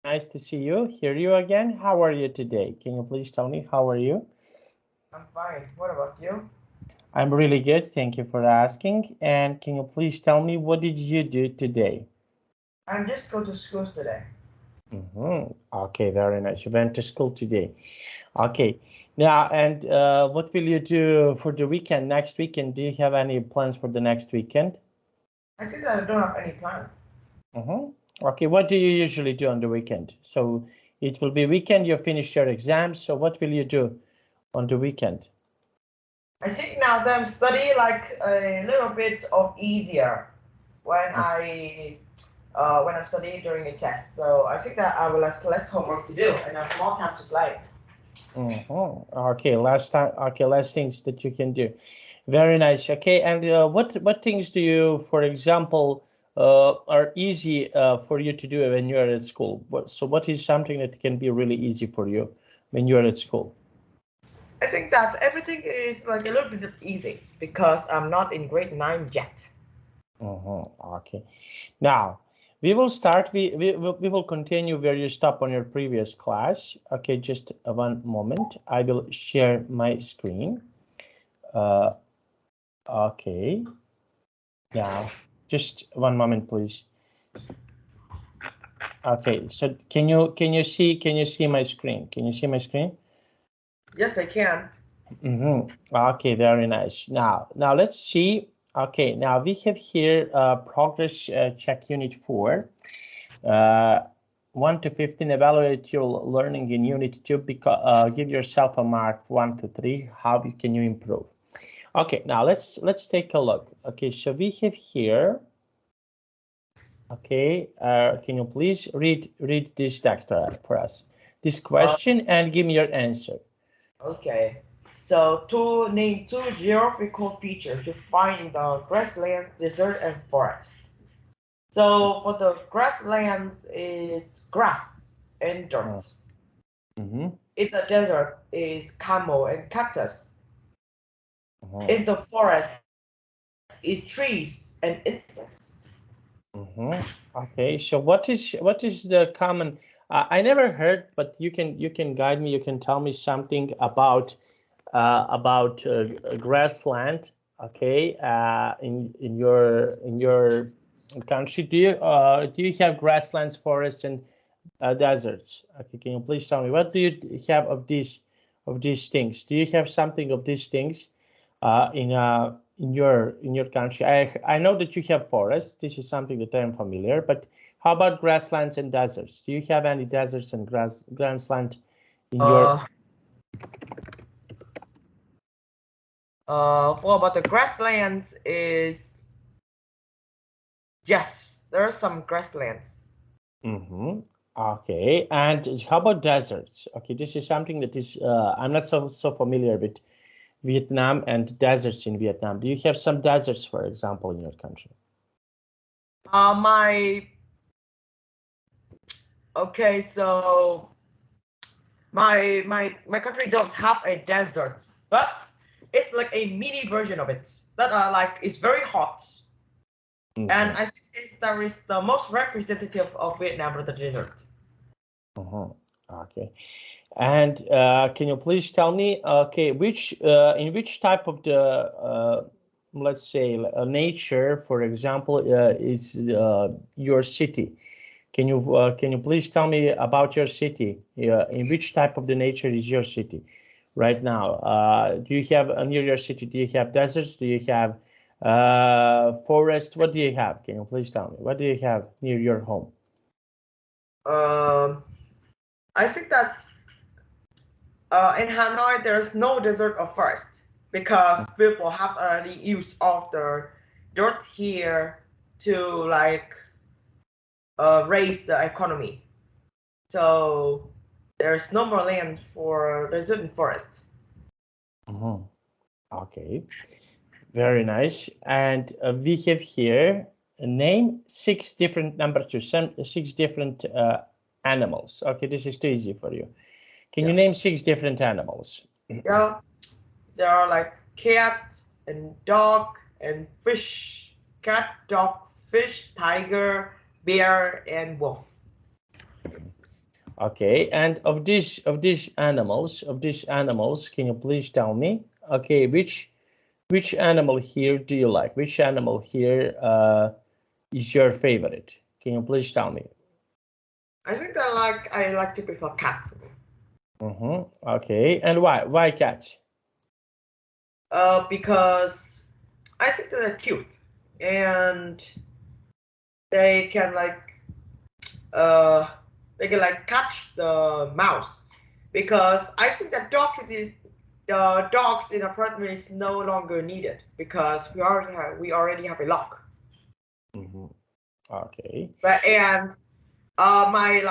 Nice to see you, hear you again. How are you today? Can you please tell me how are you? I'm fine. What about you? I'm really good. Thank you for asking. And can you please tell me what did you do today? I'm just go to school today. Okay, very nice. You went to school today. Okay. Now, and what will you do for the weekend, next weekend? Do you have any plans for the next weekend? I think I don't have any plan. Okay, what do you usually do on the weekend? So it will be weekend, you finish your exams. So what will you do on the weekend? I think now that I'm study like a little bit of easier when I'm studying during a test. So I think that I will have less homework to do and have more time to play. Okay, last time. Okay, last things that you can do. Very nice. Okay, and what things do you, for example, are easy for you to do when you are at school? So what is something that can be really easy for you when you are at school? I think that everything is like a little bit easy because I'm not in grade 9 yet. Okay. Now we will start. We will continue where you stop on your previous class. Okay, just one moment. I will share my screen. Uh, okay. Now, just one moment, please. Okay, so can you see my screen? Can you see my screen? Yes, I can. Okay, very nice. Now let's see. Okay, now we have here progress check unit 4. 1 to 15, evaluate your learning in unit 2 because give yourself a mark 1 to 3. How can you improve? Okay, now let's take a look. Okay, so we have here. Okay, can you please read this text for us, this Uh, question, and give me your answer. okay. So to name two geographical features you find in the grasslands, desert, and forest. So for the grasslands is grass and dirt. Mm-hmm. In the desert is camel and cactus. Mm-hmm. In the forest is trees and insects. Okay, so what is the common? I never heard, but you can guide me. You can tell me something about grassland. Okay, in your country, do you have grasslands, forests, and deserts? Okay, can you please tell me what do you have of these things? Do you have something of these things in your country? I know that you have forests. This is something that I am familiar. But how about grasslands and deserts? Do you have any deserts and grassland in your? Uh, for about the grasslands is yes, there are some grasslands. Mm-hmm. Okay, and how about deserts? Okay, this is something that is I'm not so familiar with Vietnam and deserts in Vietnam. Do you have some deserts, for example, in your country? My okay, so my country don't have a desert, but it's like a mini version of it that are like it's very hot, and Mm-hmm. I think that is the most representative of Vietnam for the desert. Mm-hmm. Okay. And can you please tell me, okay, in which type of the, let's say, nature, for example, is your city? Can you please tell me about your city? In which type of the nature is your city right now? Do you have near your city? Do you have deserts? Do you have forest? What do you have? Can you please tell me? What do you have near your home? Um, I think that in Hanoi there's no desert of forest because people have already used all the dirt here to like raise the economy. So there's no more land for desert and forest. Mhm. Okay. Very nice. And we have here name six different animals. Okay, this is too easy for you. Can you Yeah. name six different animals? Yeah. There are like cat and dog and fish. Cat, dog, fish, tiger, bear, and wolf. Okay, and of these animals, can you please tell me? Okay, which animal here do you like? Which animal here is your favorite? Can you please tell me? I think I like to prefer cats. Okay, and why? Why cats? Because I think that they're cute and they can uh catch the mouse. Because I think that the dogs in apartment is no longer needed because we already have a lock. Okay. But and my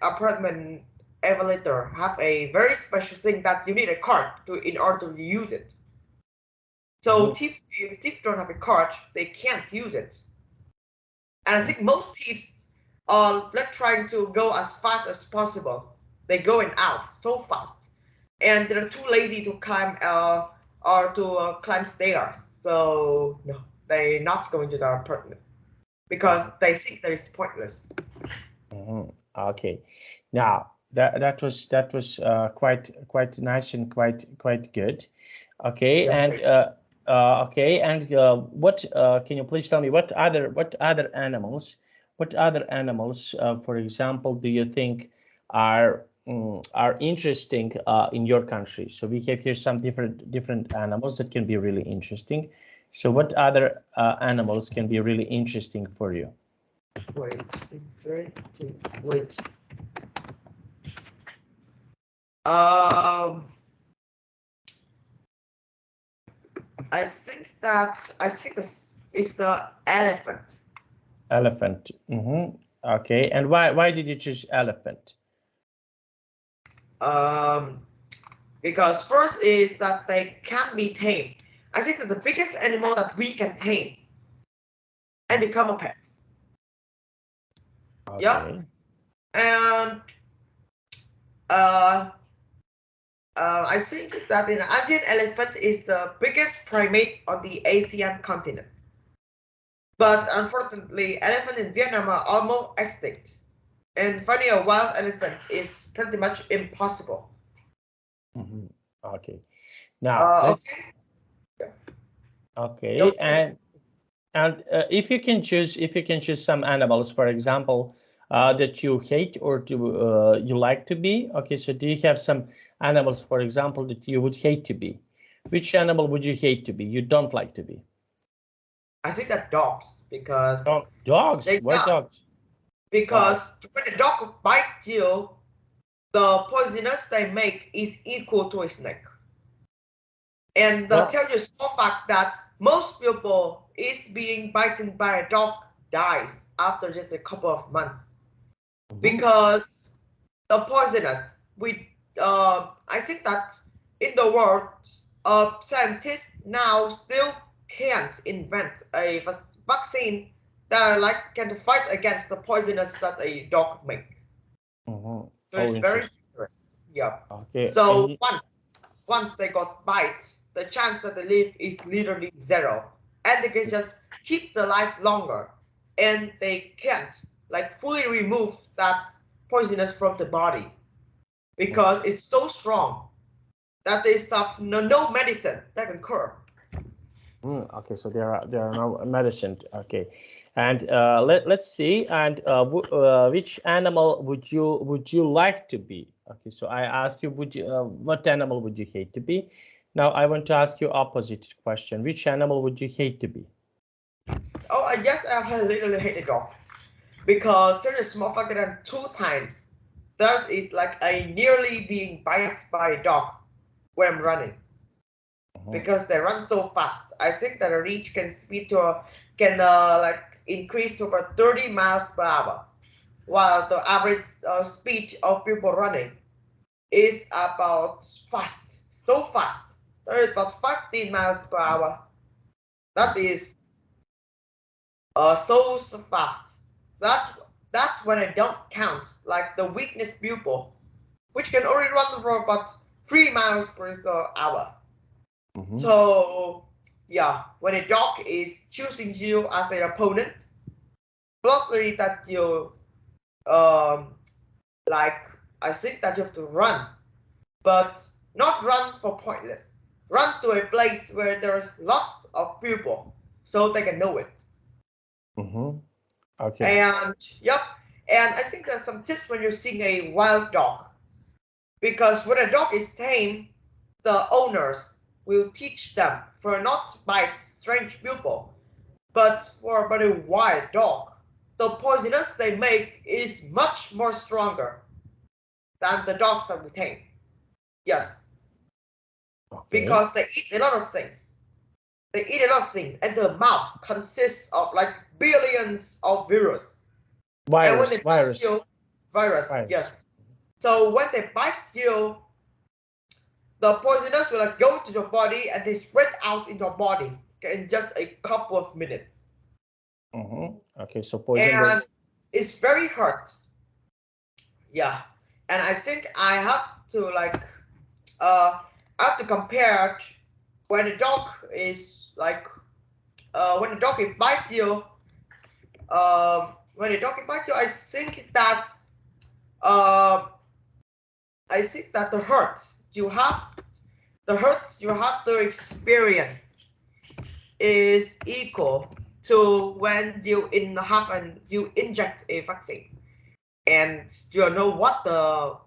apartment elevator have a very special thing that you need a card to in order to use it. So if thieves don't have a card, they can't use it. And I think most thieves are like trying to go as fast as possible. They go and out so fast, and they're too lazy to climb or to climb stairs. So no, they're not going to their apartment because they think that it's pointless. Okay, now that was quite nice and quite good. Okay, Yeah. and okay, and what can you please tell me what other animals, for example, do you think are interesting in your country? So we have here some different animals that can be really interesting. So what other animals can be really interesting for you? Wait, wait. Um, I think this is the elephant. Elephant. Okay, and why did you choose elephant? Um, because first is that they can be tamed. I think that the biggest animal that we can tame and become a pet. Okay. Yeah, and uh, I think that an Asian elephant is the biggest primate on the Asian continent. But unfortunately, elephants in Vietnam are almost extinct, and finding a wild elephant is pretty much impossible. Okay. Now let's. Okay. Okay, and if you can choose some animals, for example, that you hate or you like to be. Okay, so do you have some animals, for example, that you would hate to be? Which animal would you hate to be? You don't like to be? I think that dogs because Dogs. they Why yeah, dogs? because Why? when a dog bites you, the poisonous they make is equal to a snake. And the Well, tell you small fact that most people is being bitten by a dog dies after just a couple of months because the poisonous. We I think that in the world, scientists now still can't invent a vaccine that can fight against the poisonous that a dog make. So Oh, it's very interesting. secret. Yeah. Okay, So once they got bites, the chance that they live is literally zero, and they can just keep the life longer, and they can't fully remove that poisonous from the body because it's so strong that they stop no medicine that can cure. Okay, so there are no medicine. Okay, and let's see. And which animal would you like to be? Okay, so I asked you, would you what animal would you hate to be? Now I want to ask you opposite question. Which animal would you hate to be? Oh, I guess I literally hate a dog because there's a small fact that I'm 2 times. That is like I nearly being bit by a dog when I'm running because they run so fast. I think that a reach can speed to can increase to about 30 miles per hour, while the average speed of people running is about so fast. There is about 15 miles per hour. That is so fast. That's that's when I don't count like the weakness pupil, which can only run for about 3 miles per hour. So yeah, when a dog is choosing you as an opponent, probably that like I think that you have to run, but not run for pointless. Run to a place where there's lots of people so they can know it. Okay. And yep, and I think there's some tips when you're seeing a wild dog, because when a dog is tame, the owners will teach them for not bite strange people, but a wild dog. The poisonous they make is much more stronger than the dogs that we tame. Yes, Okay. because they eat a lot of things. They eat a lot of things, and the mouth consists of like billions of virus. And when they bite Virus. you, virus, Virus. yes. So when they bite you, the poisonous will like go to your body and they spread out in your body in just a couple of minutes. Okay, so poison will. And it's very hurt. Yeah. And I think I have to like I have to compare it when a dog is like when a dog bites you, when a dog bites you, uh, I think that the hurt you have to experience is equal to when you inject a vaccine, and you know what about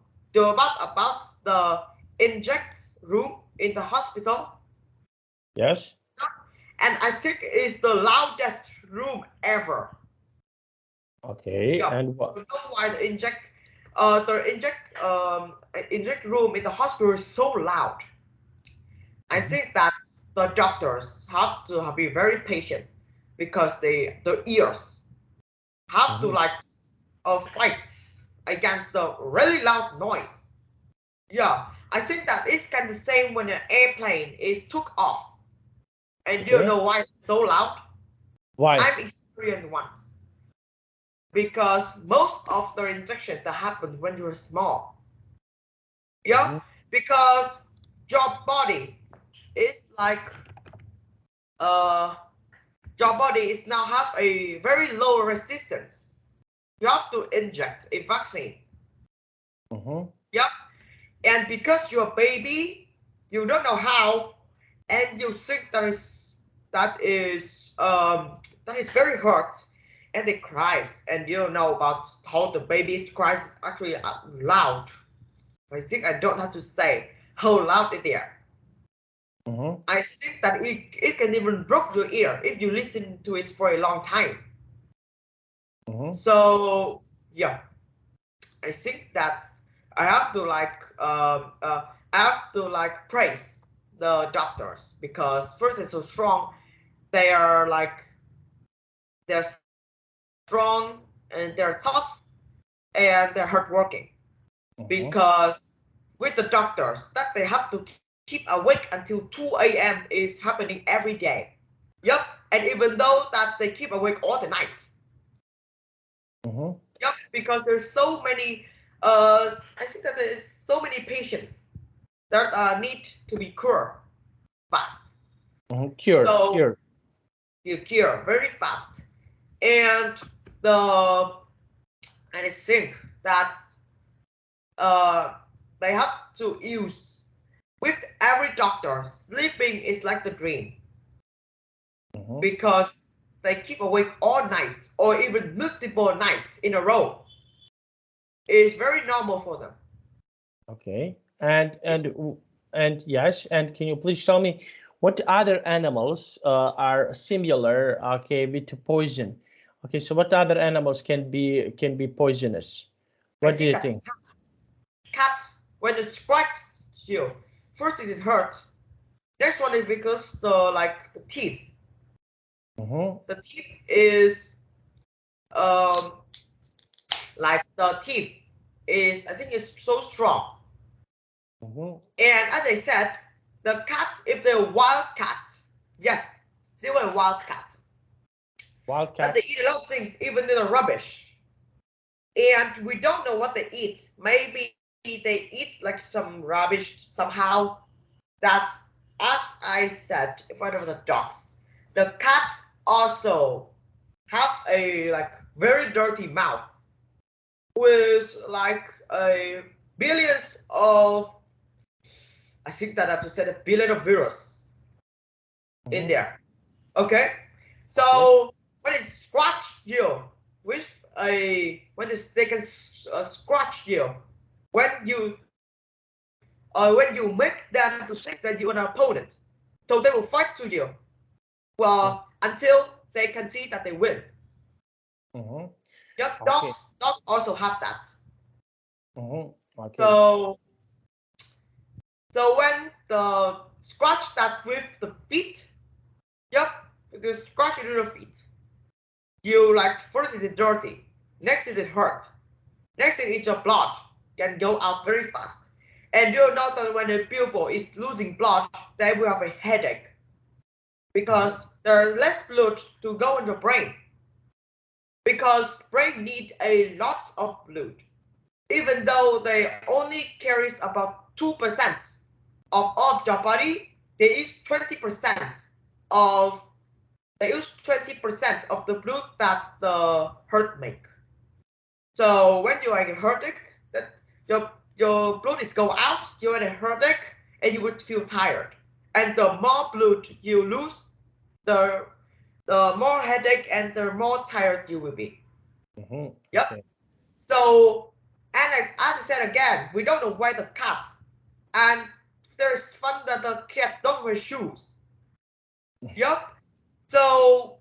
the inject room in the hospital. Yes. And I think it's the loudest room ever. Okay. Yeah, And what? you know why the inject room in the hospital is so loud. I think that the doctors have to be very patient, because their ears have to like fight against the really loud noise. Yeah, I think that it's kind of the same when an airplane is took off, and you Okay. know why it's so loud. Why? I've experienced once, because most of the injections that happen when you're small. Yeah, because your body is like uh your body is now have a very low resistance. You have to inject a vaccine. Yep. And because you're a baby, you don't know how, and you think that is very hurt, and it cries, and you don't know about how the baby's cries is actually loud. I think I don't have to say how loud it is. I think that it can even break your ear if you listen to it for a long time. So yeah, I think that I have to praise the doctors, because first they're so strong. They are like they're strong, and they're tough, and they're hardworking. Because with the doctors, that they have to keep awake until 2 a.m. is happening every day. Yep, and even though that they keep awake all the night. Yep, because there's so many. I think that there is so many patients that need to be cured fast. So Cure. you cure very fast, and the and I think that they have to use with every doctor. Sleeping is like the dream, because they keep awake all night or even multiple nights in a row. It's very normal for them. Okay. And yes, and can you please tell me what other animals are similar, okay, with poison? Okay, so what other animals can be poisonous? I What do think you that think? cat, when it strikes you, first it hurt. Next one is because the teeth. The teeth is um like the teeth is, I think, is so strong. And as I said, the cat, if they're a wild cat, yes, still a wild cat. That they Wildcat. eat a lot of things, even in the rubbish. And we don't know what they eat. Maybe they eat like some rubbish somehow. That's, as I said, one of the dogs. The cats also have a like very dirty mouth. with like a billions of, I think that I have to say a billion of virus in there. Okay, so when it scratch you with when they can scratch you, when you make them to think that you're an opponent, so they will fight to you. Well, until they can see that they win. Yep, dogs also have that. Okay. So when the scratch that with the feet, yep, the scratch with the feet. You like first is it dirty, next is it hurt, next thing is your blood can go out very fast. And you know that when a pupil is losing blood, they will have a headache because there is less blood to go in the brain. Because brain need a lot of blood, even though they only carries about 2% of your body, they use 20% of the blood that the heart make. So when you are in heartache, that your blood is go out, you're in a heartache, and you would feel tired. And the more blood you lose, the more headache and the more tired you will be. Yep. Okay. So, and as I said again, we don't know why the cats, and there's fun that the cats don't wear shoes. Yep. So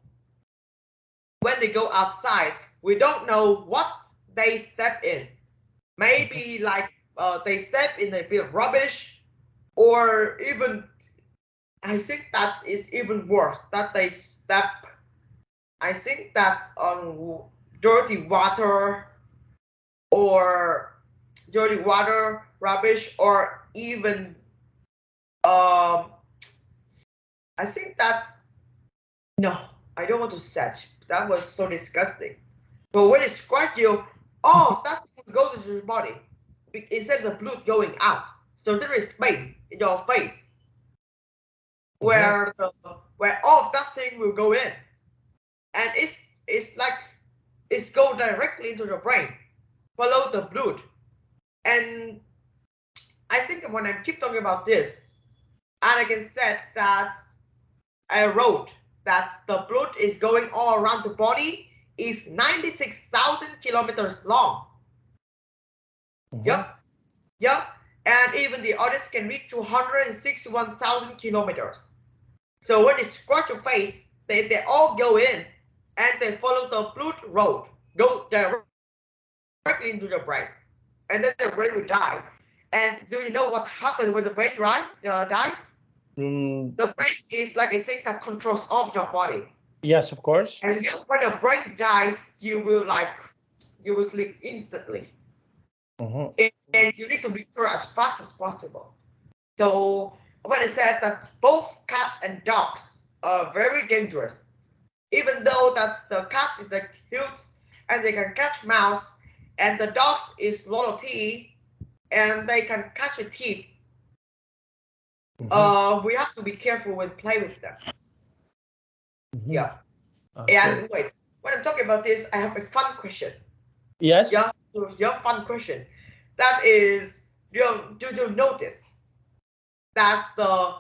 when they go outside, we don't know what they step in. Maybe like they step in a bit of rubbish, or even I think that is even worse that they step. I think that's on dirty water, or dirty water, rubbish, or even I think that's no, I don't want to search. That was so disgusting. But when it scratch you, all that goes into your body instead of the blood going out. So there is space in your face where all of that thing will go in, and it's like it's go directly into the brain, follow the blood. And I think when I keep talking about this, and I can say that a road that the blood is going all around the body is 96,000 kilometers long. Yep. And even the audience can reach 261,000 kilometers. So when they scratch your face, they all go in and they follow the blood road, go directly into the brain, and then the brain will die. And do you know what happens when the brain die? The brain is like a thing that controls all of your body. Yes, of course. And when the brain dies, you will sleep instantly. And you need to recover as fast as possible. So when I said that both cat and dogs are very dangerous, even though that the cat is like cute and they can catch mouse, and the dogs is loyalty and they can catch a thief. We have to be careful when play with them. Yeah. Okay. And wait, when I'm talking about this, I have a fun question. Yes. Yeah. So your fun question. That is, do you notice that the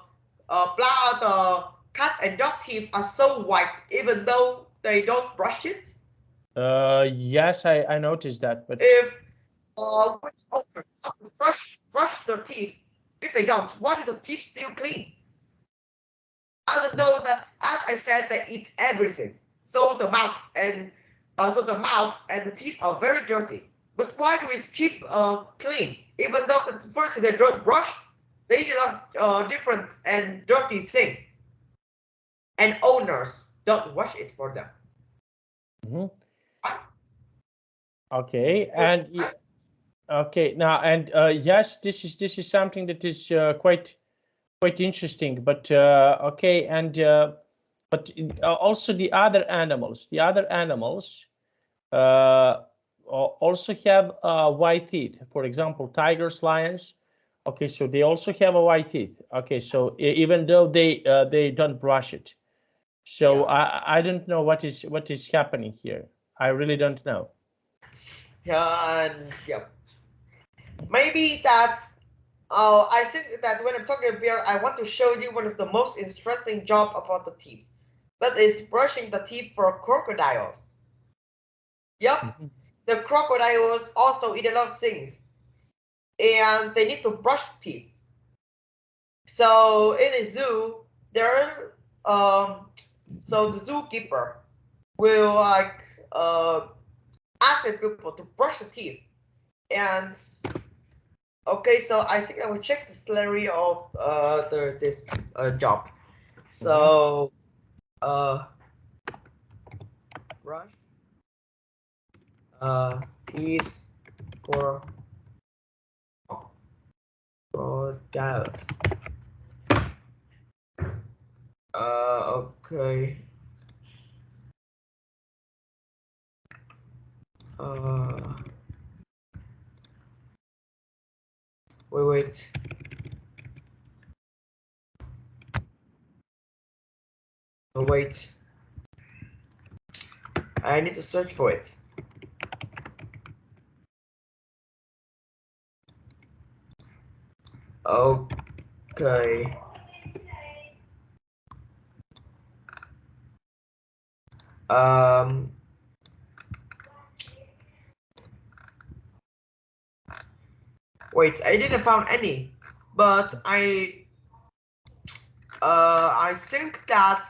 cats and dog teeth are so white even though they don't brush it? Yes, I noticed that, but if brush their teeth, if they don't, why are the teeth still clean? I don't know that, as I said, they eat everything. So the mouth and the teeth are very dirty. But why do we keep clean? Even though first they don't brush, they eat a lot of different and dirty things, and owners don't wash it for them. Okay, and okay now, and yes, this is something that is quite interesting. But okay, and but also the other animals also have white teeth. For example, tigers, lions. Okay, so they also have a white teeth. Okay, so even though they don't brush it, so I don't know what is happening here. I really don't know. And yeah, maybe that's. I think that when I'm talking about, I want to show you one of the most interesting job about the teeth. That is brushing the teeth for crocodiles. Yep, Mhm. the crocodiles also eat a lot of things, and they need to brush teeth. So in a zoo, there, so the zookeeper will like ask the people to brush the teeth. And okay, so I think I will check the salary of this job. Mhm. So uh, brush teeth for crocodiles. Okay. Uh, wait. Wait. I need to search for it. Okay. Um. Wait, I didn't found any, but I think that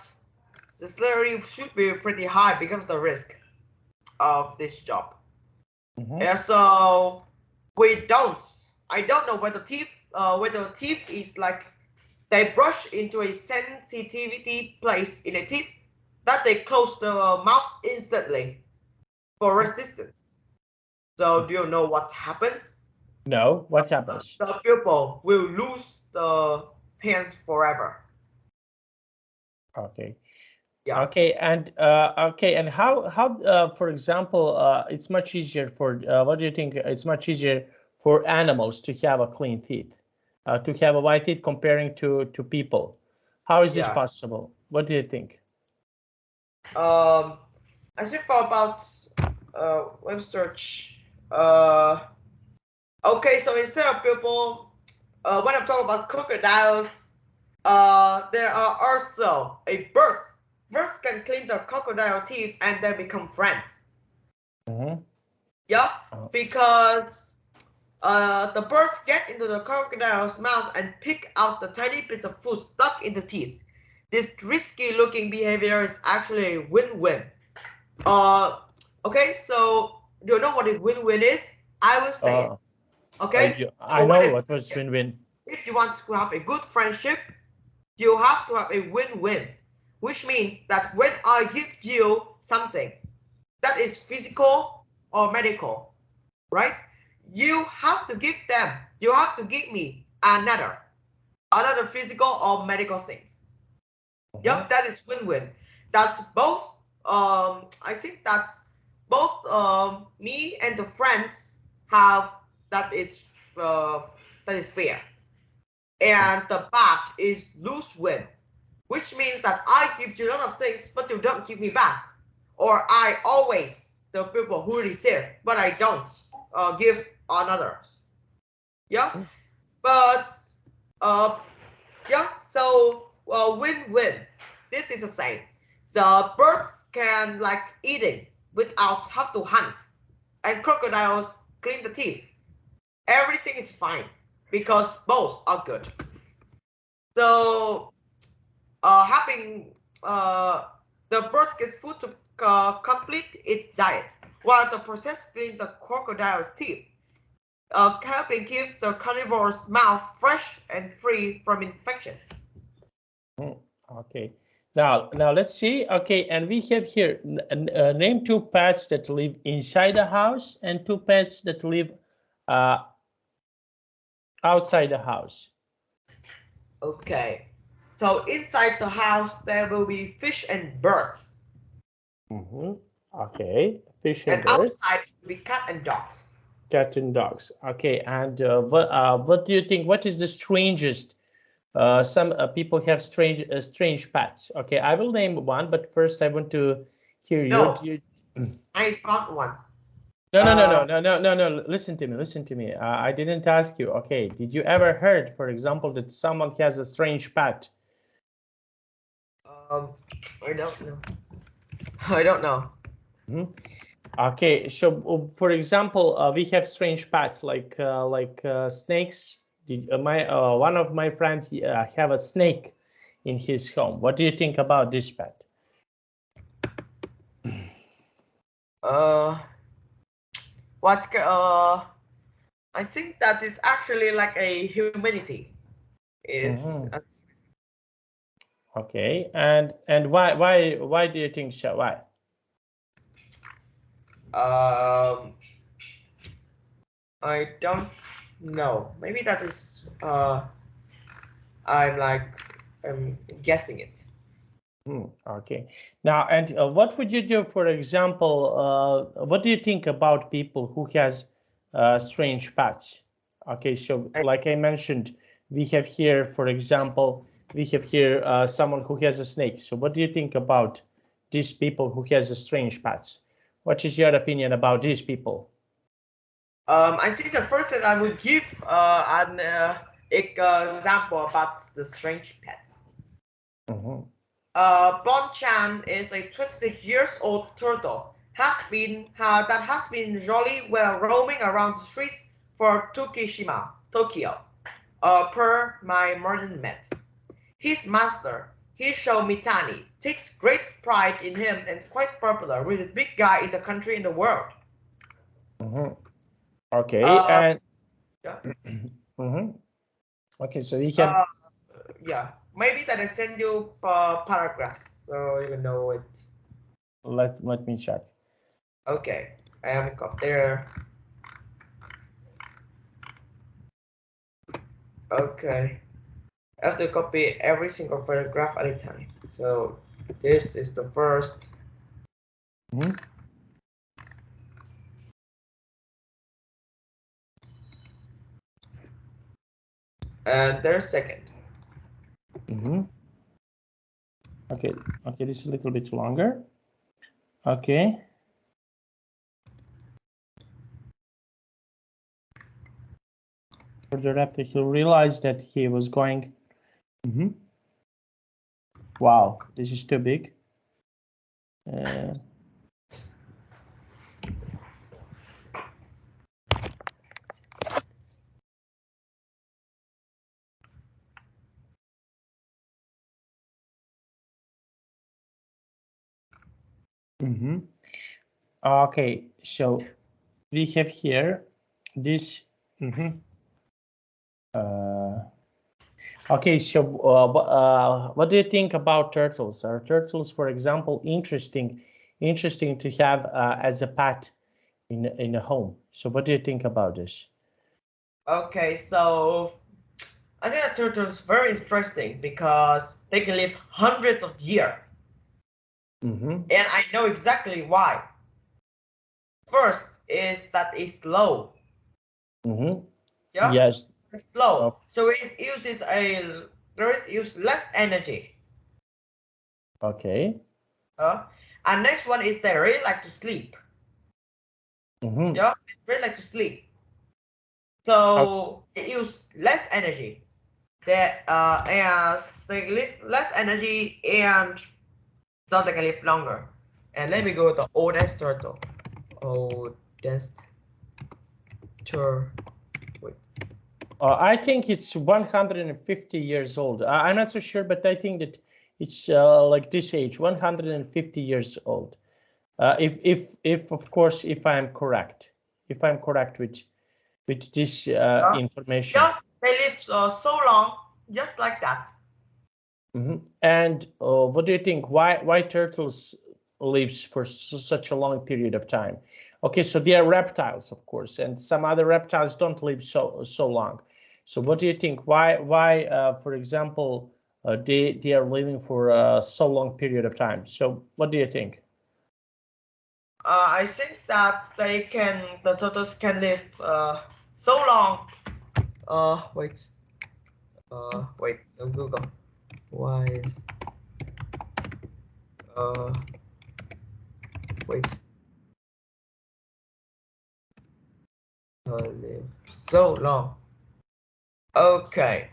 the salary should be pretty high because of the risk of this job. Mhm. And so we don't. I don't know whether teeth is like they brush into a sensitivity place in a teeth that they close the mouth instantly for resistance. So do you know what happens? No, what happens? The pupil will lose the pens forever. Okay. Yeah, Okay, and how for example, it's much easier for what do you think? It's much easier for animals to have a clean teeth, to have a white teeth comparing to people. How is this yeah. possible? What do you think? Um, I think for about web search. Uh, okay, so instead of people, when I'm talking about crocodiles, there are also a birds. Birds can clean the crocodile teeth and they become friends. Mm-hmm. Yeah, Uh, because the birds get into the crocodile's mouth and pick out the tiny bits of food stuck in the teeth. This risky looking behavior is actually a win-win. Uh, okay, so do you know what a win-win is? I will say it. uh, Okay, I so what know if what was win-win. if you want to have a good friendship, you have to have a win-win, which means that when I give you something that is physical or medical, right? You have to give me another physical or medical things. Mhm. Yep, that is win-win. That's both. I think that's both me and the friends have that is uh, that is fair. And the back is lose-win, which means that I give you a lot of things, but you don't give me back, or I always the people who receive, but I don't give others. Yeah, Mhm. but uh, yeah, so win-win. This is the same. The birds can like eating without have to hunt, and crocodiles clean the teeth. Everything is fine because both are good. So having the birds get food to complete its diet, while the process clean the crocodile's teeth, helping keep the carnivore's mouth fresh and free from infections. Mhm. Okay. Now let's see. Okay, and we have here name two pets that live inside the house and two pets that live uh, outside the house. Okay. So inside the house there will be fish and birds, Mm-hmm. Okay, fish and and birds, outside will be cat and dogs. cat and dogs. Okay, and what do you think? What is the strangest? Some people have strange pets. Okay, I will name one, but first I want to hear your. No, I found one. No. Listen to me. I didn't ask you. Okay, did you ever heard, for example, that someone has a strange pet? I don't know. I don't know. Okay, so for example, we have strange pets like snakes. One of my friends have a snake in his home. What do you think about this pet? I think that is actually like a humanity. Is Okay, and why do you think so? Why? I don't know. Maybe that is I'm guessing it. Okay. Now, and what would you do, for example, what do you think about people who has strange pets? Okay, so like I mentioned, we have here, for example, we have here someone who has a snake. So what do you think about these people who has a strange pets? What is your opinion about these people? I think the first thing I would give an example about the strange pets. Bon Chan is a 26 years old turtle that has been jolly well roaming around the streets for Tokishima, Tokyo, per my modern met. His master, Hisho Mitani, takes great pride in him and quite popular with the big guy in the country in the world. Okay, and yeah. Okay, so we can. Yeah, maybe that I send you paragraphs so you can know it. Let me check. Okay, I have got there. Okay, I have to copy every single paragraph at a time. So this is the first. And there's second. Okay, this is a little bit longer. Okay. Further after he realized that he was going. Wow, this is too big. Okay, so we have here this. Okay, so what do you think about turtles? Are turtles, for example, interesting to have as a pet in a home? So what do you think about this? Okay, so I think that turtle is very interesting because they can live hundreds of years. And I know exactly why. First is that it's slow. Yeah? Yes. It's slow. So it uses less energy. Okay. And next one is they really like to sleep. Yeah, it's really like to sleep. So it use less energy. As they live less energy and so they can live longer. And let me go with the oldest turtle. Oldest turtle. Wait. I think it's 150 years old. I'm not so sure, but I think that it's like this age, 150 years old. If of course, if I'm correct with this information. Yeah, they live so long, just like that. And what do you think? Why turtles lives for such a long period of time? Okay, so they are reptiles, of course, and some other reptiles don't live so long. So what do you think? Why for example, they are living for so long period of time? So what do you think? I think that the turtles can live so long. Wait. Wait. Google. Why is wait. turtle live so long? Okay.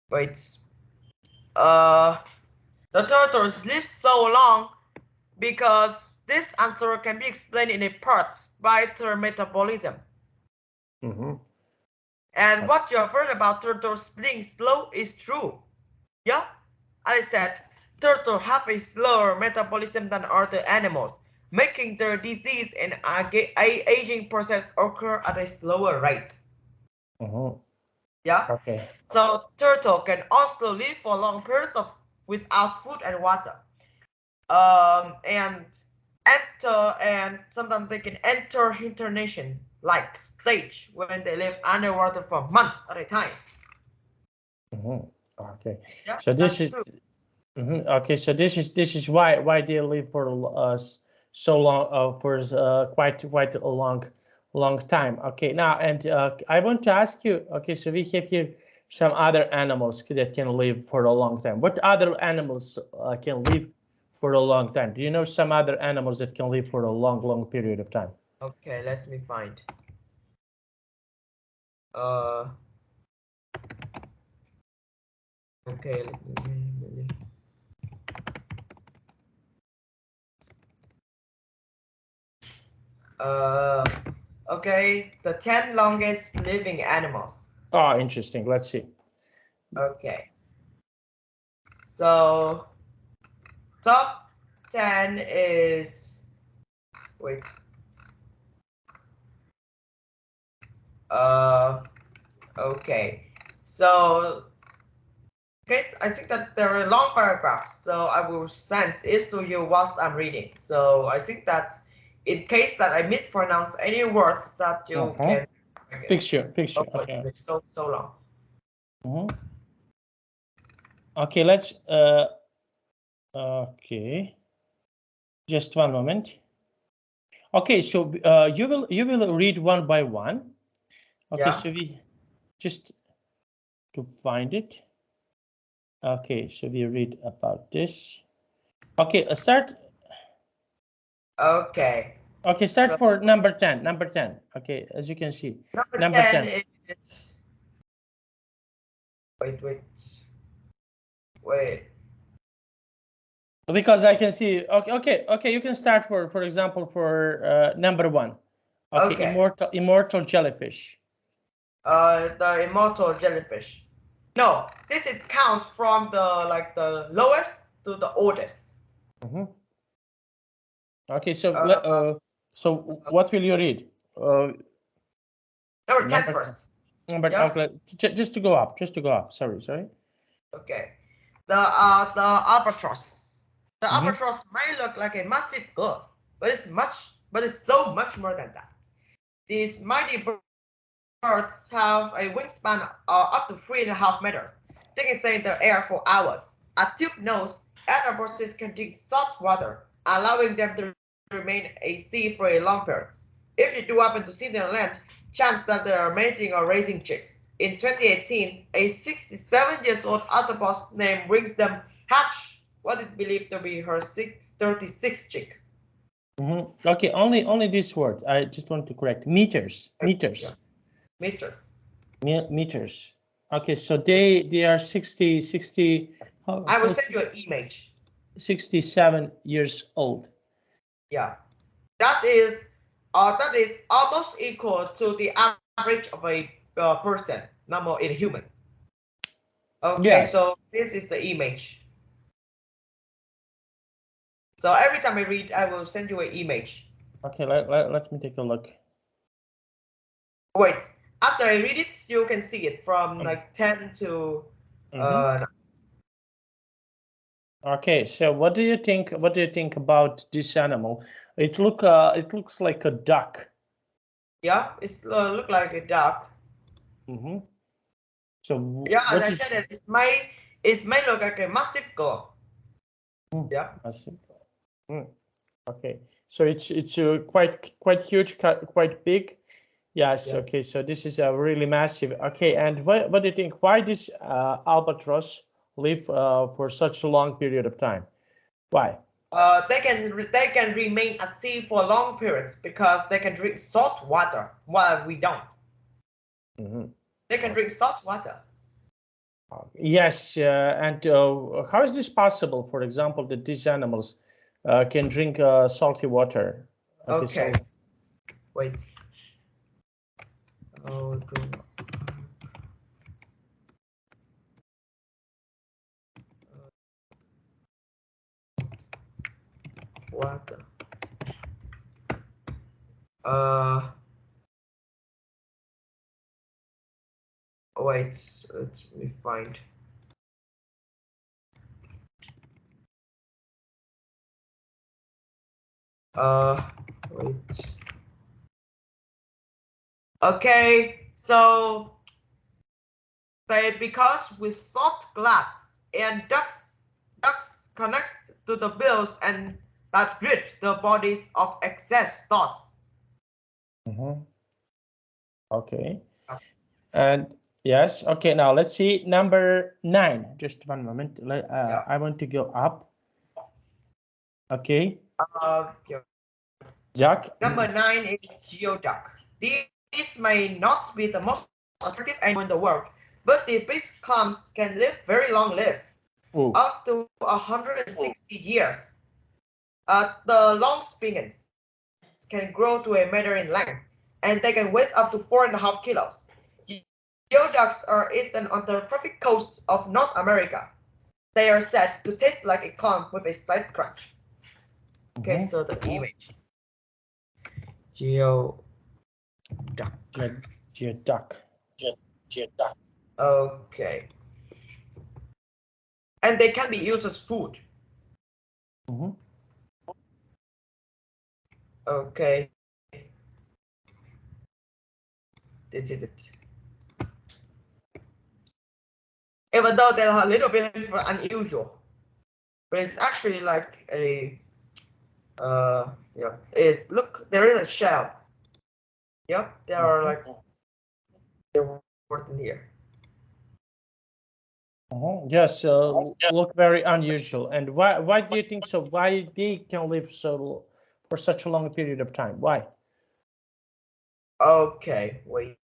Wait. The turtles live so long because this answer can be explained in a part by their metabolism. And what you have heard about turtles being slow is true. Yeah, I said turtles have a slower metabolism than other animals, making their disease and aging process occur at a slower rate. Yeah. Okay. So turtle can also live for long periods of without food and water. And sometimes they can enter hibernation like stage when they live underwater for months at a time. Okay. Yeah, So this is true. okay. So this is why they live for so long for quite a long time. Okay. Now and I want to ask you. Okay. So we have here some other animals that can live for a long time. What other animals can live for a long time? Do you know some other animals that can live for a long period of time? Okay, let me find. Okay, okay, the 10 longest living animals. Oh, interesting. Let's see. Okay. So top 10 is wait. Okay. So okay, I think that there are long paragraphs, so I will send it to you whilst I'm reading. So I think that in case that I mispronounce any words that you can Fix you. okay. It's so long. Okay, let's okay. Just one moment. Okay, so you will read one by one. Okay, Yeah. so we just to find it. Okay, so we read about this. Okay, start. Okay. Okay, start So, for number 10. Number 10. Okay, as you can see. number 10 is wait. Because I can see. Okay. You can start for example for number 1. Okay, Okay. immortal jellyfish. The immortal jellyfish. No, this is counts from the lowest to the oldest. Okay, so what will you read? Number 10 first. Yeah? Okay, just to go up. Sorry. Okay. The albatross. The albatross might look like a massive girl, but it's so much more than that. These mighty birds have a wingspan up to 3.5 meters. They can stay in the air for hours. A tube nose, albatrosses can drink salt water, allowing them to remain at sea for a long period. If you do happen to see them on land, chance that they are mating or raising chicks. In 2018, a 67-year-old octopus named Wisdom hatched what is believed to be her 36th chick. Okay, only this word. I just want to correct. Meters. Yeah. Meters. Okay, so they are 60. I will send you an image. 67 years old. Yeah, that is almost equal to the average of a person, number in human. Okay, yes. So this is the image. So every time I read, I will send you an image. Okay, let me take a look. Wait, after I read it, you can see it from like 10 to. Okay, so what do you think? What do you think about this animal? It looks like a duck. Yeah, it's look like a duck. So yeah, as I said, it might look like a massive girl. Yeah. Massive. Okay, so it's quite huge, quite big. Yes. Yeah. Okay, so this is a really massive. Okay, and what do you think? Why this albatross live for such a long period of time? Why? They can remain at sea for long periods because they can drink salt water while we don't. They can drink salt water. Yes, and how is this possible? For example, that these animals can drink salty water. Okay. So, wait. Oh, water. Wait, let me find. Wait. Okay, so because with salt glass and ducts connect to the bills and that rid the bodies of excess thoughts. Okay. And yes, okay, now let's see number 9. Just one moment. I want to go up. Okay. Yeah. Jack. Number 9 is geoduck. These may not be the most attractive animal in the world, but the big clumps can live very long lives, up to 160 years. The long spines can grow to a meter in length, and they can weigh up to 4.5 kilos. Geoducks are eaten on the tropic coast of North America. They are said to taste like a clam with a slight crunch. Okay, so the image. Geoduck. Geoduck. Okay. And they can be used as food. Okay. This is it. Even though they're a little bit unusual, but it's actually like a yeah. Is look, there is a shell. Yep, there are like they're working here. Yes, look very unusual. And why do you think so? Why they can live so for such a long period of time? Why? Okay, wait.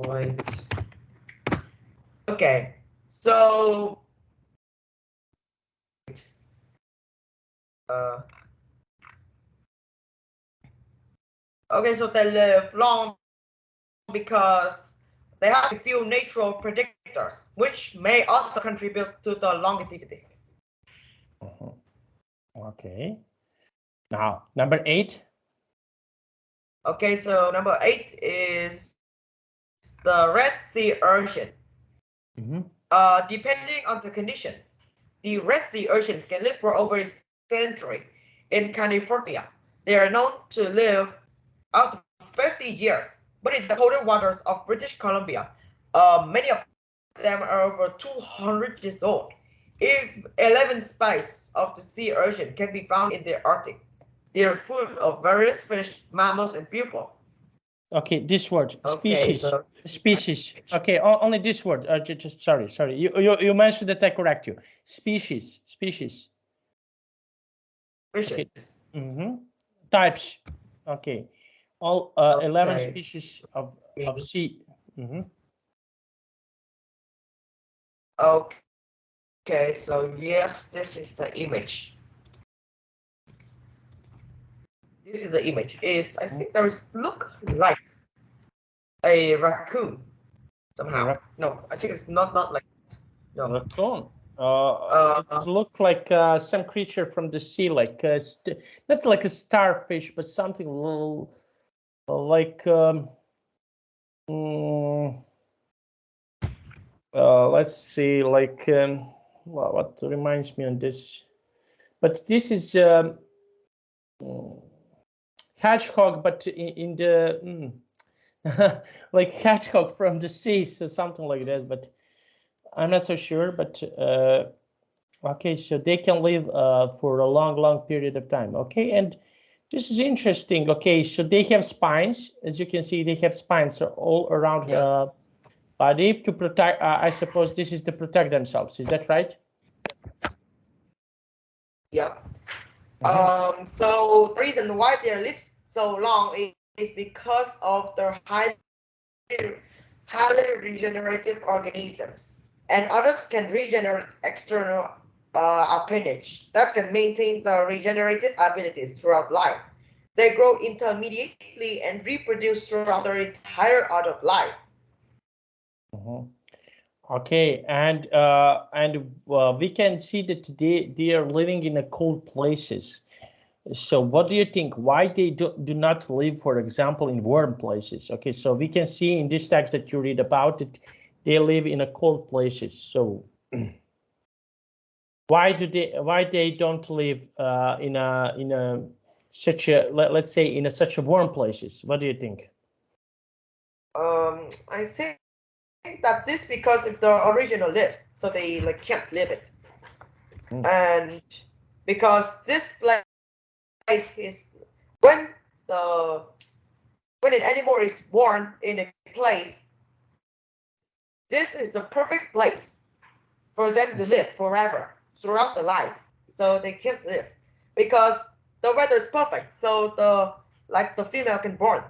Wait. Okay, so okay, so they live long because they have a few natural predictors, which may also contribute to the longevity. Okay. Now, number 8. Okay, so number 8 is the Red Sea urchin. Depending on the conditions, the Red Sea urchins can live for over a century in California. They are known to live out to 50 years, but in the colder waters of British Columbia, many of them are over 200 years old. If 11 species of the sea urchin can be found in the Arctic, they are food of various fish, mammals, and pupils. Okay, this word, species. Okay, so species. Okay, only this word. Just sorry. You mentioned that I correct you. Species. Species. Okay. Types. Okay. All 11 species of sea. Okay, so yes, this is the image. This is the image. I think there is look like a raccoon somehow. No, I think it's not like no. Raccoon. It looks like some creature from the sea, like not like a starfish, but something little like let's see, like what reminds me on this, but this is hedgehog, but in the like hedgehog from the sea, so something like this, but I'm not so sure. But okay, so they can live for a long period of time. Okay, and This is interesting. Okay, so they have spines. As you can see, they have spines all around body to protect. I suppose this is to protect themselves. Is that right? Yeah. So the reason why their lives so long is because of their highly regenerative organisms, and others can regenerate external appendage that can maintain the regenerative abilities throughout life. They grow intermediately and reproduce throughout their entire adult life. Okay, and we can see that they are living in a cold places. So what do you think? Why they do not live, for example, in warm places? Okay, so we can see in this text that you read about it, they live in a cold places. So why they don't live in a such a let's say in a such a warm places? What do you think? I think that this because of the original lives, so they like can't live it, and because this place is when the when an animal is born in a place, this is the perfect place for them to live forever throughout the life. So they can't live because the weather is perfect. So the female can born.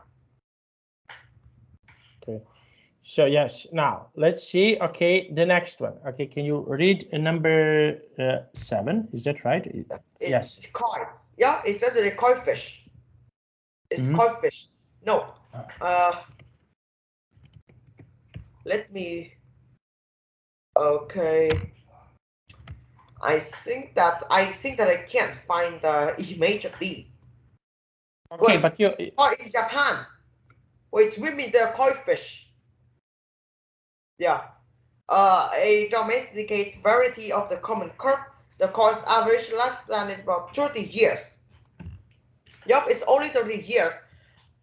Okay. So yes, now let's see. Okay, the next one. Okay, can you read number 7? Is that right? It's koi. Yeah, it's actually koi fish. It's koi fish. No. Let me. Okay. I think that I can't find the image of these. Okay, Wait, but you. in Japan. Wait, swimming the koi fish. Yeah. A domesticated variety of the common carp. The koi's average lifespan is about 30 years. Yup, it's only 30 years.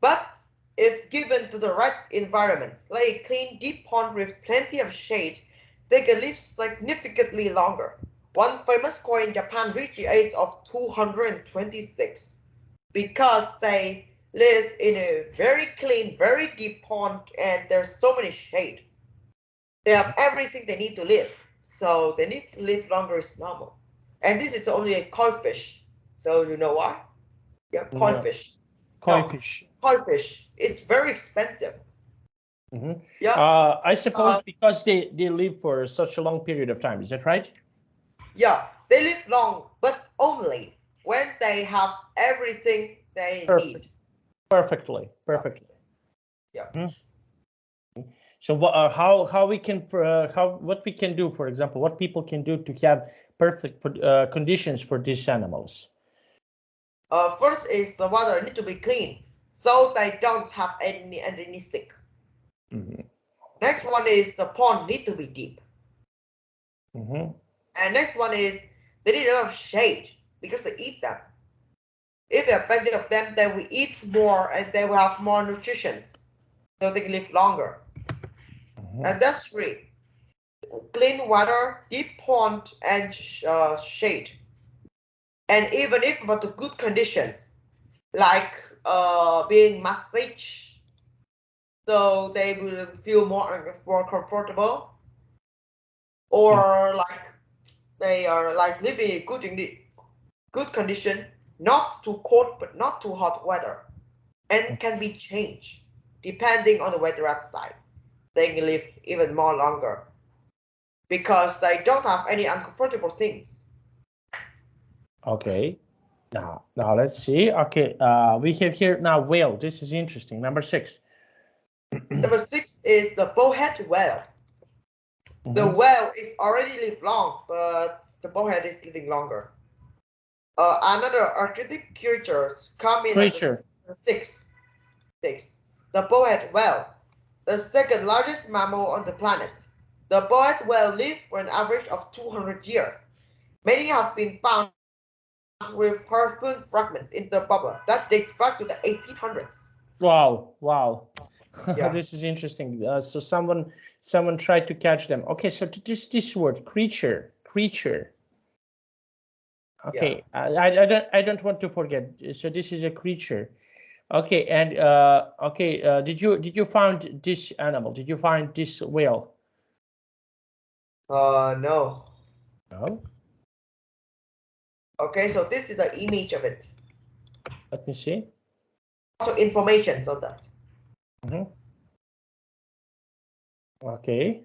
But if given to the right environment, like a clean, deep pond with plenty of shade, they can live significantly longer. One famous koi in Japan reached the age of 226 because they live in a very clean, very deep pond, and there's so many shade. They have everything they need to live, so they need to live longer is normal. And this is only a koi fish, so you know why? Yeah, koi fish. Koi No, fish. koi fish is very expensive. Yeah. I suppose because they live for such a long period of time. Is that right? Yeah, they live long, but only when they have everything they need. Perfectly. Yeah. So how we can what we can do, for example, what people can do to have perfect conditions for these animals? First is the water need to be clean, so they don't have any sick. Next one is the pond need to be deep. And next one is they need a lot of shade because they eat them. If there are plenty of them, then we eat more and they will have more nutrition, so they can live longer. And that's 3. Clean water, deep pond, and shade. And even if about the good conditions, like being massaged, so they will feel more comfortable, or like they are like living in good condition, not too cold but not too hot weather, and can be changed depending on the weather outside. They can live even more longer because they don't have any uncomfortable things. Okay. Now let's see. Okay, we have here now whale. This is interesting. Number 6. Number 6 is the bowhead whale. The whale is already lived long, but the bowhead is living longer. Another arctic creatures come in at the 6. The bowhead whale, the second largest mammal on the planet. The bowhead whale lived for an average of 200 years. Many have been found with harpoon fragments in the bubble that dates back to the 1800s. Wow. Yeah. This is interesting. So someone tried to catch them. Okay, so this word creature. Okay, I don't want to forget. So this is a creature. Okay, and okay, did you find this animal? Did you find this whale? No. No. Okay, so this is the image of it. Let me see. Also information on that. Okay.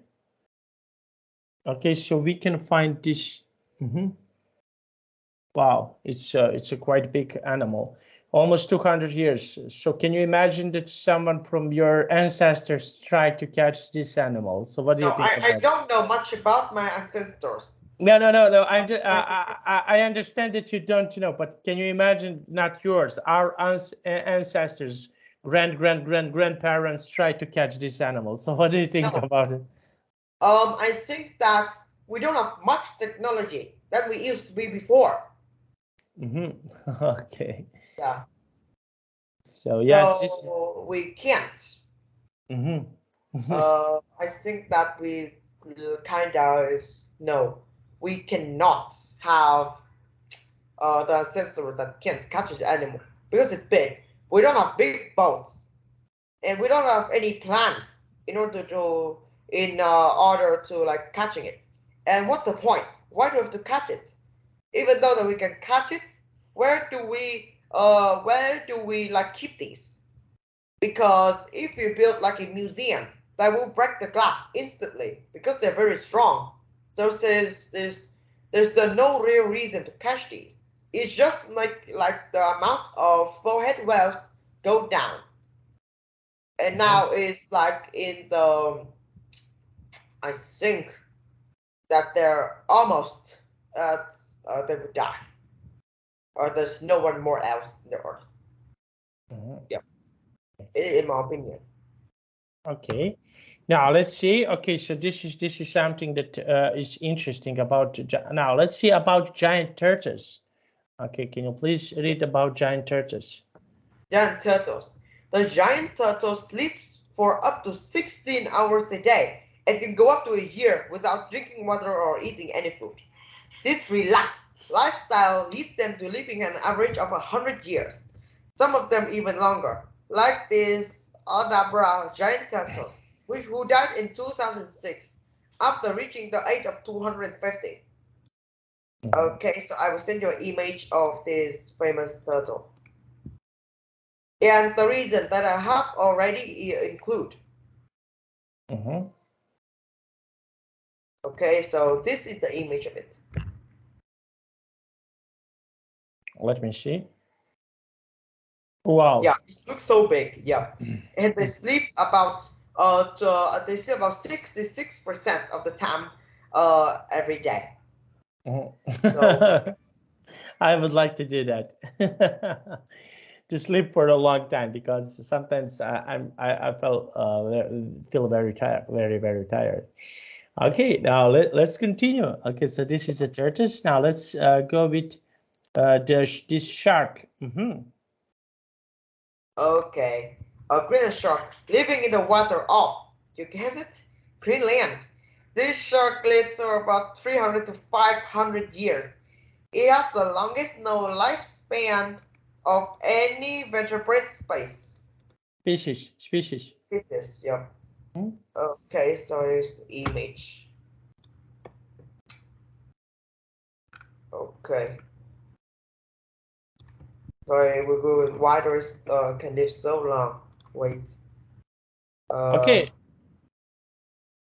Okay, so we can find this. Wow, it's a quite big animal, almost 200 years. So can you imagine that someone from your ancestors tried to catch this animal? So what do you No, think I about it? don't know much about my ancestors. No. I understand that you don't know, but can you imagine, not yours, our ancestors, grandparents tried to catch this animal. So what do you think about it? I think that we don't have much technology that we used to be before. Okay. Yeah. So yes, So we can't. this. I think that we kind of no, we cannot have the sensor that can catch the animal because it's big. We don't have big boats, and we don't have any plans in order to like catching it. And what's the point? Why do we have to catch it? Even though that we can catch it, where do we like keep these? Because if you build like a museum, that will break the glass instantly because they're very strong. So there's no real reason to catch these. It's just like the amount of bowhead whales go down, and now it's like in the I think that they're almost they would die, or there's no one more else in the earth. Yeah, in my opinion. Okay. Now let's see. Okay, so this is something that is interesting about. Now let's see about giant turtles. Okay, can you please read about giant turtles? Giant turtles. The giant turtle sleeps for up to 16 hours a day and can go up to a year without drinking water or eating any food. This relaxed lifestyle leads them to living an average of 100 years, some of them even longer, like these Aldabra giant turtles, who died in 2006 after reaching the age of 250. Okay, so I will send you an image of this famous turtle. And the reason that I have already include. Okay, so this is the image of it. Let me see. Wow. Yeah, it looks so big. Yeah, and they sleep about 66% of the time every day. So, I would like to do that. To sleep for a long time, because sometimes I feel very tired, very tired. Okay, now let's continue. Okay, so this is the tortoise. Now let's go with this shark. okay, a green shark living in the water off. You guess it? Greenland. This shark lives for about 300 to 500 years. It has the longest known lifespan of any vertebrate Species. species. Yeah. Okay, so here's the image. Okay. Sorry, we'll go with why does can live so long? Wait. Okay.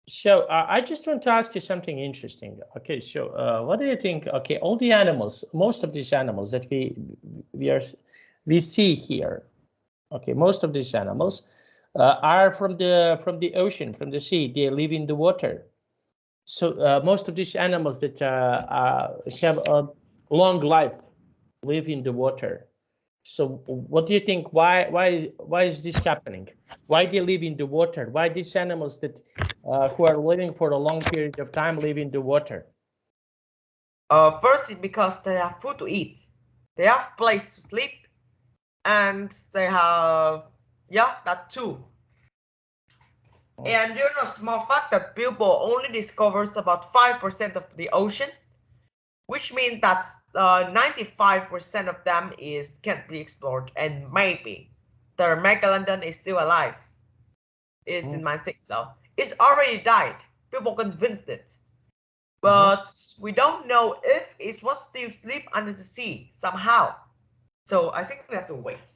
So I just want to ask you something interesting. Okay, so what do you think? Okay, all the animals, most of these animals that we see here. Okay, most of these animals are from the ocean, from the sea. They live in the water. So most of these animals that have a long life live in the water. So what do you think? Why is this happening? Why they live in the water? Why these animals that who are living for a long period of time live in the water? First is because they have food to eat, they have place to sleep, and they have that too. And you know, a small fact that people only discovers about 5% of the ocean. which means that 95% of them can't be explored, and maybe the megalodon is still alive. Is in my sixth cell. It's already died. People convinced it. But we don't know if it was still sleep under the sea somehow. So I think we have to wait.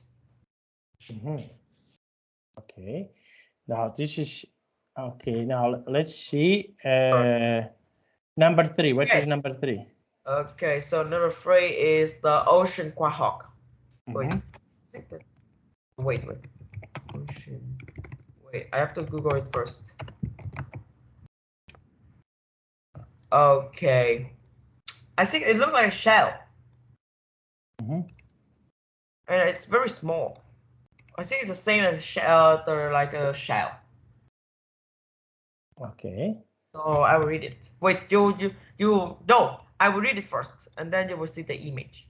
Okay. Now this is okay. Now let's see. Number 3. What is number 3? Okay, so number 3 is the ocean quahog. Wait. Wait. Ocean. Wait, I have to Google it first. Okay. I think it looks like a shell. And it's very small. I think it's the same as like a shell. Okay. So I will read it. Wait, you no, I will read it first, and then you will see the image.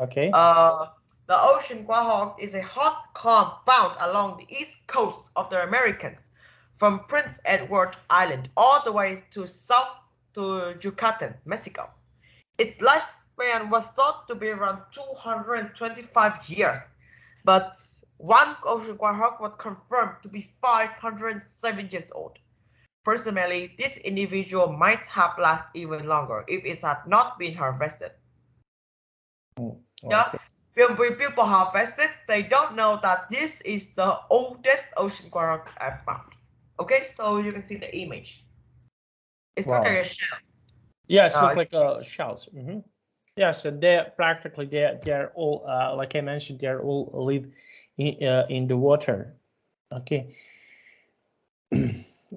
Okay. The ocean quahog is a hot clam found along the east coast of the Americas, from Prince Edward Island all the way to south to Yucatan, Mexico. Its lifespan was thought to be around 225 years, but one ocean quahog was confirmed to be 507 years old. Personally, this individual might have lasted even longer if it had not been harvested. Yeah, when people harvested, they don't know that this is the oldest ocean quahog I've found. Okay, so you can see the image. It's like a shell. Yes, look like shells. Yes, and they're practically they're all like I mentioned, they're all live in the water. Okay.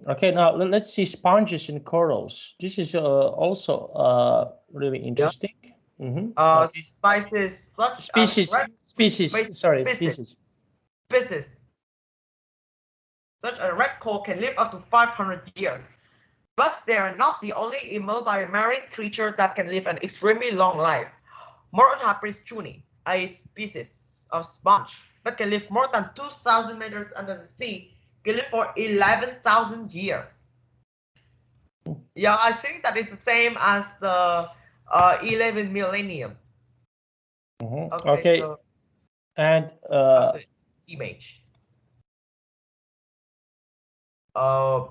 Okay, now let's see sponges and corals. This is also really interesting. Species such species. Such a red coral can live up to 500 years, but they are not the only immobile marine creature that can live an extremely long life. Morotapris chuni, a species of sponge that can live more than 2,000 meters under the sea, can live for 11,000 years. Yeah, I think that it's the same as the 11 millennium. Okay. So, and the image. I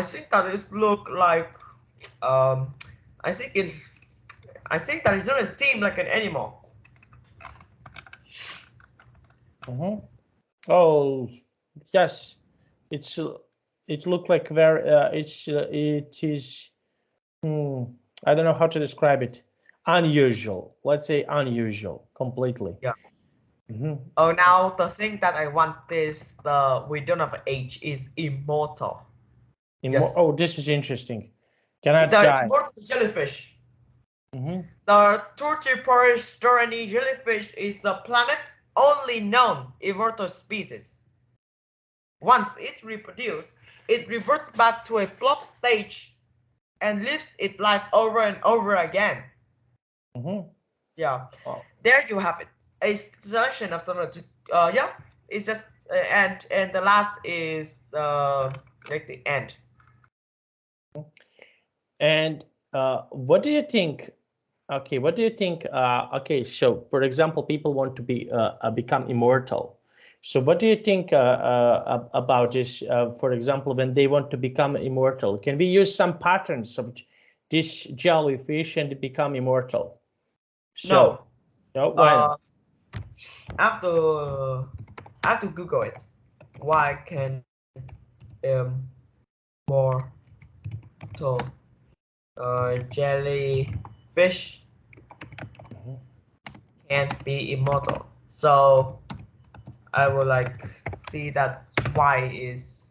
think that it look like I think that it doesn't seem like an animal. Oh yes, it looked like very it is I don't know how to describe it. Unusual. Let's say unusual completely. Yeah. Oh, now the thing that I want is we don't have age is immortal. Yes. Oh, this is interesting. Cannot die. Immortal jellyfish. The Tortiporous Dorani jellyfish is the planet's only known immortal species. Once it reproduces, it reverts back to a plop stage and lives its life over and over again. Yeah. Oh. There you have it. A selection of some yeah, it's just and the last is like the end. And what do you think? Okay, what do you think? Okay, so for example, people want to be become immortal. So what do you think about this? For example, when they want to become immortal, can we use some patterns of this jellyfish and become immortal? So, no. Why? I have to Google it. Why can immortal jellyfish can't be immortal? So I would like see that's why is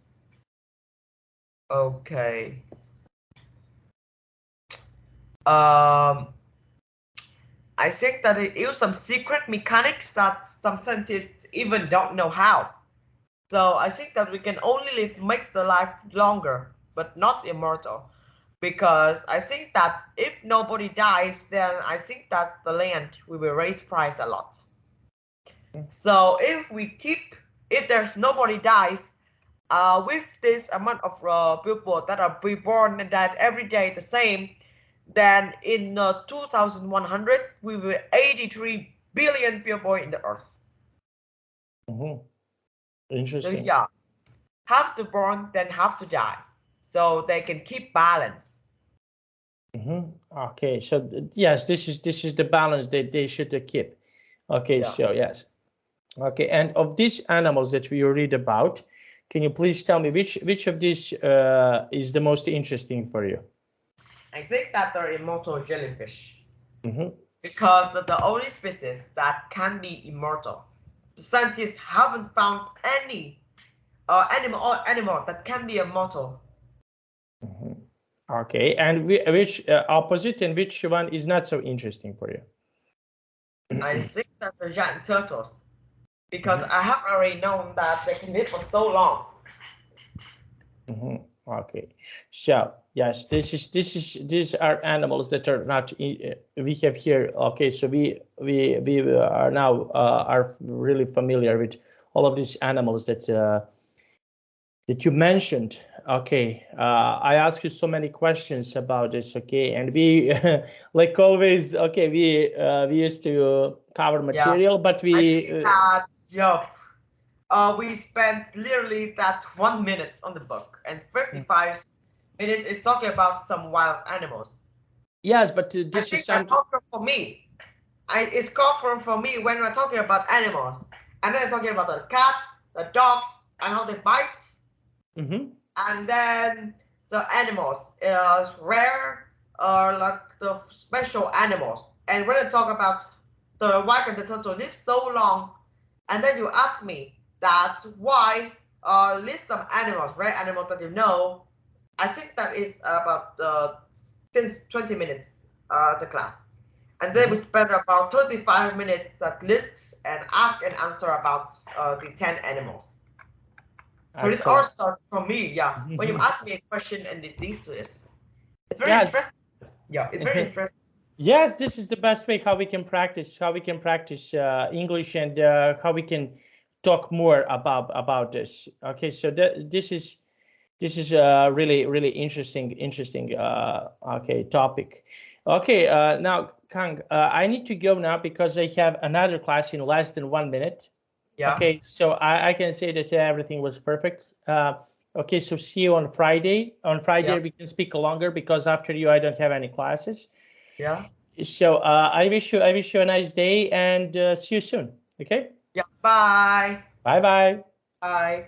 okay. I think that it used some secret mechanics that some scientists even don't know how. So I think that we can only makes the life longer, but not immortal. Because I think that if nobody dies, then I think that the land will raise price a lot. So if there's nobody dies, with this amount of people that are reborn and that every day the same, then in 2100 we will 83 billion people in the earth. Interesting. So yeah, have to born then have to die, so they can keep balance. Okay, so yes, this is the balance that they should keep. Okay, Yeah. so yes. Okay, and of these animals that we read about, can you please tell me which of these is the most interesting for you? I think that they're immortal jellyfish. Because they're the only species that can be immortal. The scientists haven't found any animal that can be immortal. Okay, and which opposite and which one is not so interesting for you? I think that they're giant turtles, because I have already known that they can live for so long. Okay, so yes, these are animals that are not we have here. Okay, so we are now are really familiar with all of these animals that that you mentioned. Okay, I asked you so many questions about this. Okay, and we like always. Okay, we used to cover material, but I see that. We spent literally that 1 minute on the book, and 55 minutes is talking about some wild animals. yes, but I this is think that's something. common for me. It's common for me when we're talking about animals, and then talking about the cats, the dogs, and how they bite, and then the animals is rare or like the special animals. And when I talk about the why can the turtle live so long, and then you ask me that why list some animals, rare animals that you know. I think that is about since 20 minutes the class. And then we spend about 35 minutes that lists and ask and answer about the 10 animals. So this all starts from me, yeah. When you ask me a question and it leads to this, it's very Yes. interesting. Yeah, it's very interesting. Yes, this is the best way how we can practice English, and how we can talk more about this. Okay, so this is a really interesting okay topic. Okay, now Kang, I need to go now because I have another class in less than 1 minute. Yeah. Okay, so I can say that everything was perfect. Okay, so see you on Friday. On Friday we can speak longer because after you I don't have any classes. Yeah. So I wish you a nice day and see you soon. Okay. Yeah. Bye. Bye bye. Bye.